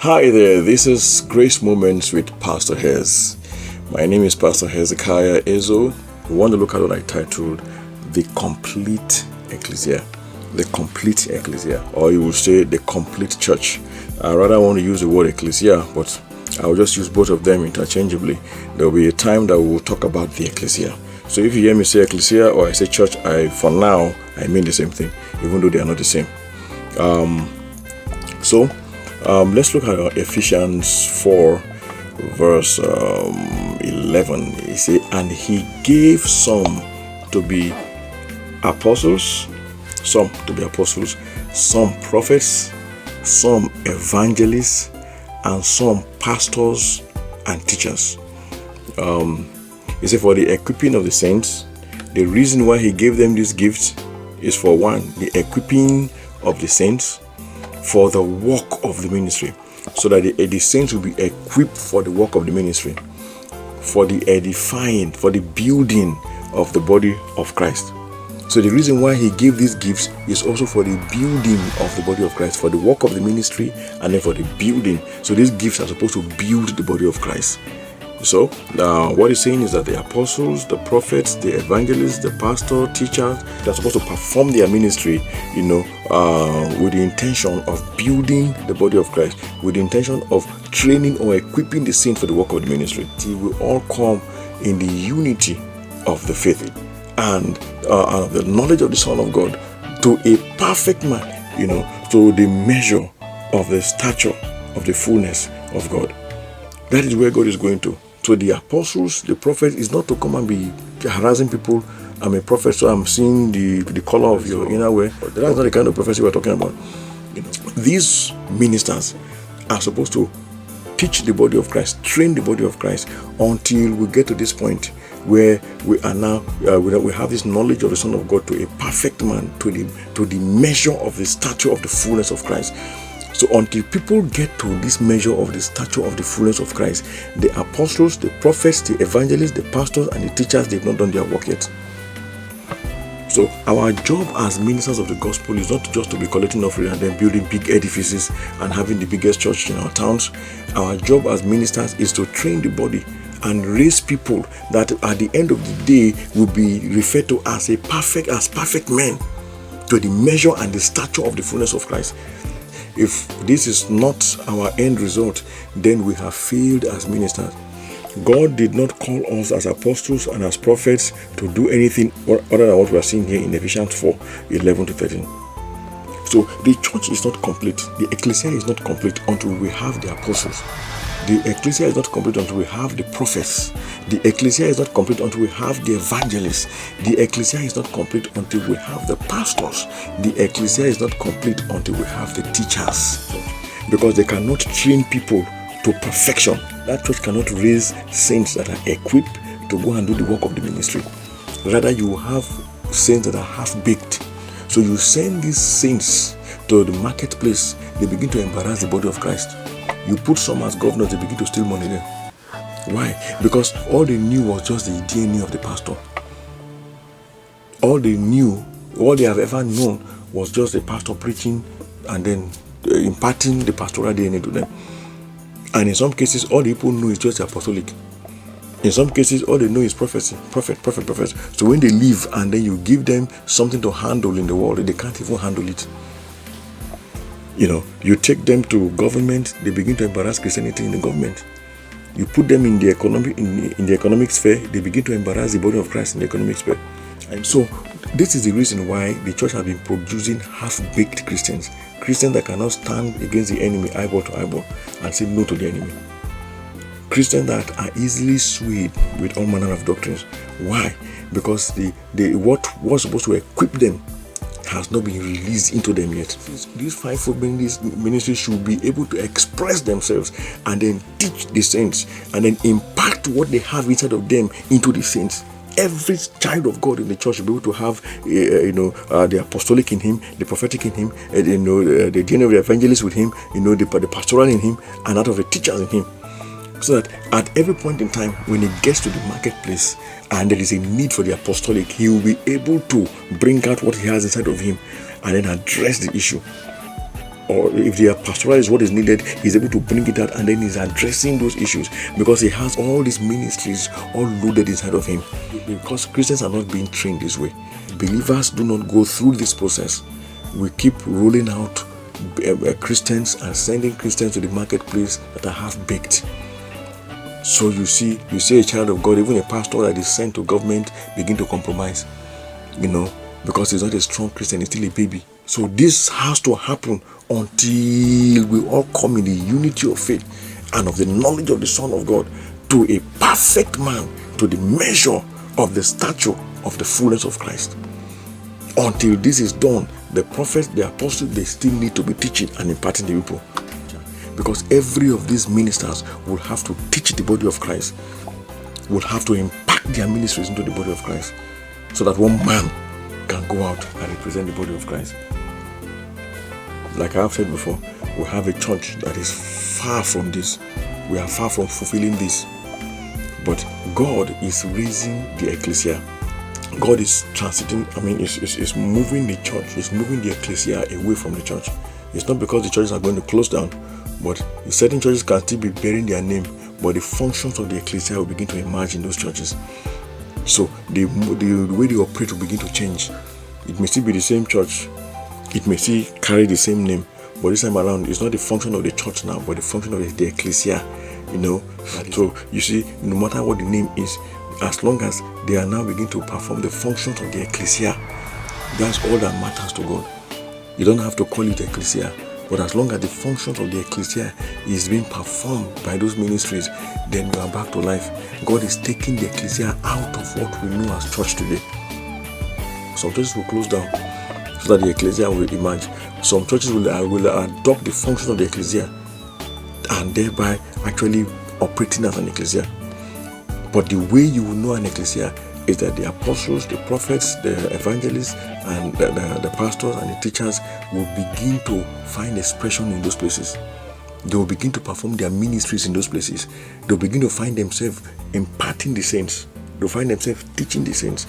Hi there, this is Grace Moments with Pastor Hez. My name is Pastor Hezekiah Ezo. We want to look at what I titled The Complete Ecclesia. The Complete Ecclesia, or you will say the Complete Church. I rather want to use the word Ecclesia, but I will just use both of them interchangeably. There will be a time that we will talk about the Ecclesia. So if you hear me say Ecclesia or I say church, for now, I mean the same thing, even though they are not the same. Let's look at Ephesians 4, verse 11. He said, and he gave some to be apostles, some prophets, some evangelists, and some pastors and teachers. He said, for the equipping of the saints. The reason why he gave them these gifts is for one, the equipping of the saints for the work of the ministry, so that the saints will be equipped for the work of the ministry, for the edifying, for the building of the body of Christ. So the reason why he gave these gifts is also for the building of the body of Christ, for the work of the ministry, and then for the building. So these gifts are supposed to build the body of Christ. So what he's saying is that the apostles, the prophets, the evangelists, the pastor, teachers, they're supposed to perform their ministry, with the intention of building the body of Christ, with the intention of training or equipping the saints for the work of the ministry. It will all come in the unity of the faith and the knowledge of the Son of God, to a perfect man, to the measure of the stature of the fullness of God. That is where God is going to. So the apostles, the prophets, is not to come and be harassing people. I'm a prophet, so I'm seeing the color of your inner wear. That's not the kind of prophecy we're talking about. These ministers are supposed to teach the body of Christ, train the body of Christ, until we get to this point where we are now, we have this knowledge of the Son of God to a perfect man, to the measure of the stature of the fullness of Christ. So until people get to this measure of the stature of the fullness of Christ, the apostles, the prophets, the evangelists, the pastors, and the teachers, they've not done their work yet. So our job as ministers of the gospel is not just to be collecting offering and then building big edifices and having the biggest church in our towns. Our job as ministers is to train the body and raise people that at the end of the day will be referred to as perfect men, to the measure and the stature of the fullness of Christ. If this is not our end result, then we have failed as ministers. God did not call us as apostles and as prophets to do anything other than what we are seeing here in Ephesians 4, 11 to 13. So the church is not complete. The Ecclesia is not complete until we have the apostles. The Ecclesia is not complete until we have the prophets. The Ecclesia is not complete until we have the evangelists. The Ecclesia is not complete until we have the pastors. The Ecclesia is not complete until we have the teachers. Because they cannot train people to perfection. That church cannot raise saints that are equipped to go and do the work of the ministry. Rather, you have saints that are half-baked. So you send these saints to the marketplace, they begin to embarrass the body of Christ. You put some as governors, they begin to steal money there. Why? Because all they knew was just the DNA of the pastor. All they have ever known was just the pastor preaching and then imparting the pastoral DNA to them. And in some cases, all the people know is just the apostolic. In some cases, all they know is prophecy, prophet. So when they leave and then you give them something to handle in the world, they can't even handle it. You take them to government, they begin to embarrass Christianity in the government. You put them in the economic sphere, they begin to embarrass the body of Christ in the economic sphere. And so this is the reason why the church has been producing half-baked Christians that cannot stand against the enemy eyeball to eyeball and say no to the enemy. Christians that are easily swayed with all manner of doctrines. Why? Because what was supposed to equip them has not been released into them yet. These fivefold ministries should be able to express themselves and then teach the saints and then impact what they have inside of them into the saints. Every child of God in the church should be able to have the apostolic in him, the prophetic in him, the DNA of the evangelist with him, the pastoral in him, and out of the teachers in him. So that at every point in time, when he gets to the marketplace and there is a need for the apostolic, he will be able to bring out what he has inside of him and then address the issue. or if the pastoral is what is needed, he's able to bring it out, and then he's addressing those issues because he has all these ministries all loaded inside of him. Because Christians are not being trained this way. Believers do not go through this process. We keep rolling out Christians and sending Christians to the marketplace that are half-baked. So you see a child of God, even a pastor that is sent to government, begin to compromise, because he's not a strong Christian, he's still a baby. So this has to happen until we all come in the unity of faith and of the knowledge of the Son of God, to a perfect man, to the measure of the stature of the fullness of Christ. Until this is done, the prophets, the apostles, they still need to be teaching and imparting the people. Because every of these ministers will have to teach the body of Christ, will have to impact their ministries into the body of Christ, so that one man can go out and represent the body of Christ. Like I have said before, we have a church that is far from this. We are far from fulfilling this. But God is raising the Ecclesia. God is transiting, is moving the church, is moving the Ecclesia away from the church. It's not because the churches are going to close down, but certain churches can still be bearing their name, but the functions of the Ecclesia will begin to emerge in those churches. So the way they operate will begin to change. It may still be the same church, it may still carry the same name, but this time around, it's not the function of the church now, but the function of the Ecclesia. So you see, no matter what the name is, as long as they are now beginning to perform the functions of the Ecclesia, that's all that matters to God. You don't have to call it Ecclesia, but as long as the functions of the Ecclesia is being performed by those ministries, then you are back to life. God is taking the Ecclesia out of what we know as church today. Some churches will close down so that the Ecclesia will emerge. Some churches will adopt the function of the Ecclesia and thereby actually operating as an Ecclesia. But the way you will know an Ecclesia is that the apostles, the prophets, the evangelists, and the pastors and the teachers will begin to find expression in those places. They will begin to perform their ministries in those places. They'll begin to find themselves imparting the saints. They'll find themselves teaching the saints,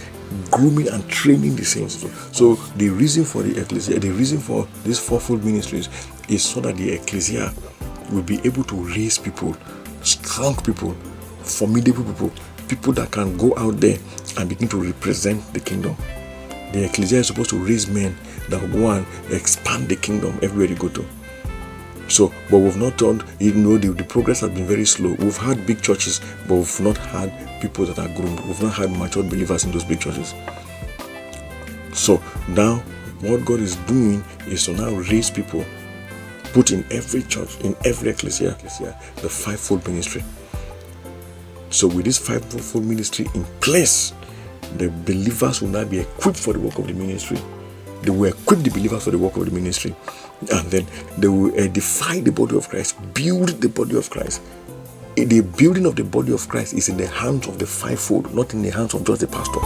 grooming and training the saints. So the reason for the Ecclesia, the reason for these fourfold ministries is so that the Ecclesia will be able to raise people, strong people, formidable people, people that can go out there and begin to represent the kingdom. The Ecclesia is supposed to raise men that will go and expand the kingdom everywhere they go to. So, but we've not done, the progress has been very slow. We've had big churches, but we've not had people that are groomed. We've not had matured believers in those big churches. So now, what God is doing is to now raise people, put in every church, in every Ecclesia, the fivefold ministry. So with this fivefold ministry in place, the believers will now be equipped for the work of the ministry. They will equip the believers for the work of the ministry. And then they will edify the body of Christ, build the body of Christ. The building of the body of Christ is in the hands of the fivefold, not in the hands of just the pastor.